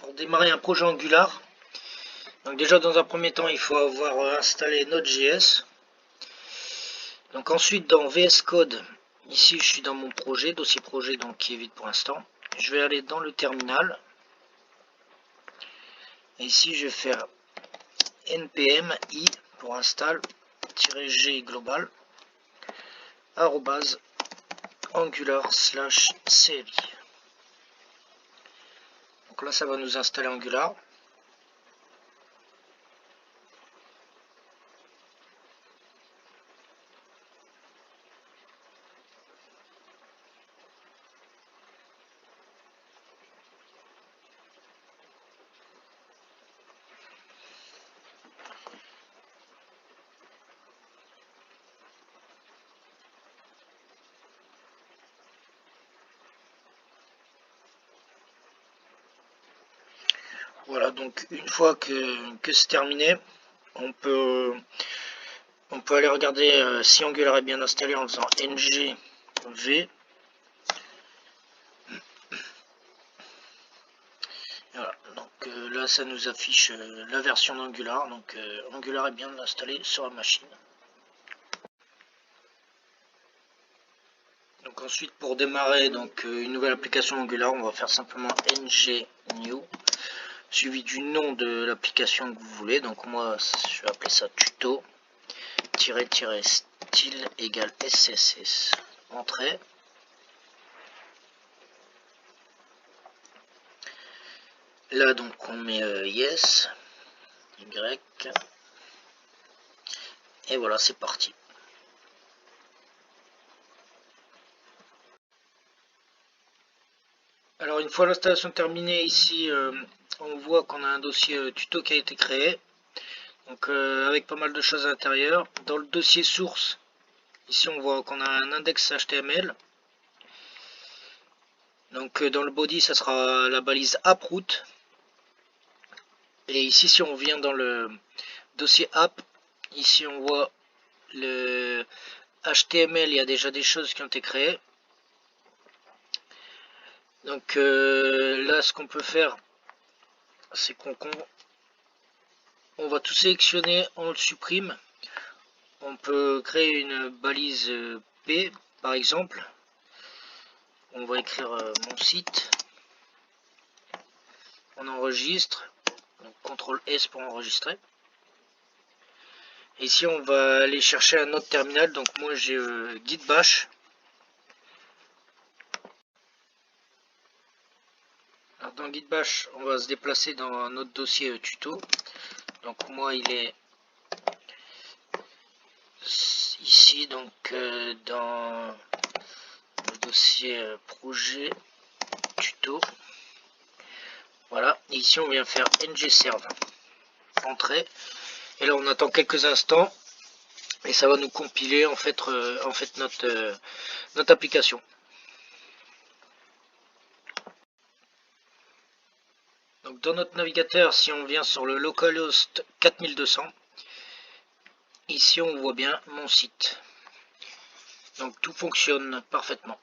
pour démarrer un projet Angular. Donc déjà dans un premier temps il faut avoir installé Node.js. Donc ensuite dans VS Code, ici je suis dans mon projet, dossier projet donc qui est vide pour l'instant. Je vais aller dans le terminal. Et ici je vais faire npm i pour install-g global @angular/cli. Donc là ça va nous installer Angular. Voilà, donc une fois que c'est terminé, on peut aller regarder si Angular est bien installé en faisant ng-v. Voilà, donc là ça nous affiche la version d'Angular, donc Angular est bien installé sur la machine. Donc ensuite pour démarrer donc une nouvelle application Angular, on va faire simplement ng-new suivi du nom de l'application que vous voulez. Donc moi je vais appeler ça tuto style égale SSS. Entrée. Là donc on met yes, y, et voilà c'est parti. Alors une fois l'installation terminée, ici on voit qu'on a un dossier tuto qui a été créé, donc avec pas mal de choses à l'intérieur. Dans le dossier source, ici on voit qu'on a un index HTML. Donc dans le body ça sera la balise approute. Et ici si on vient dans le dossier app, ici on voit le HTML, il y a déjà des choses qui ont été créées. Donc là ce qu'on peut faire, c'est qu'on va tout sélectionner, on le supprime. On peut créer une balise P par exemple. On va écrire mon site. On enregistre. Donc CTRL S pour enregistrer. Et ici on va aller chercher un autre terminal. Donc moi j'ai git bash. Alors dans git bash on va se déplacer dans notre dossier tuto. Donc moi il est ici, donc dans le dossier projet tuto. Voilà, et ici on vient faire ng-serve. Entrée. Et là on attend quelques instants et ça va nous compiler en fait notre application. Donc dans notre navigateur, si on vient sur le localhost 4200, ici on voit bien mon site. Donc tout fonctionne parfaitement.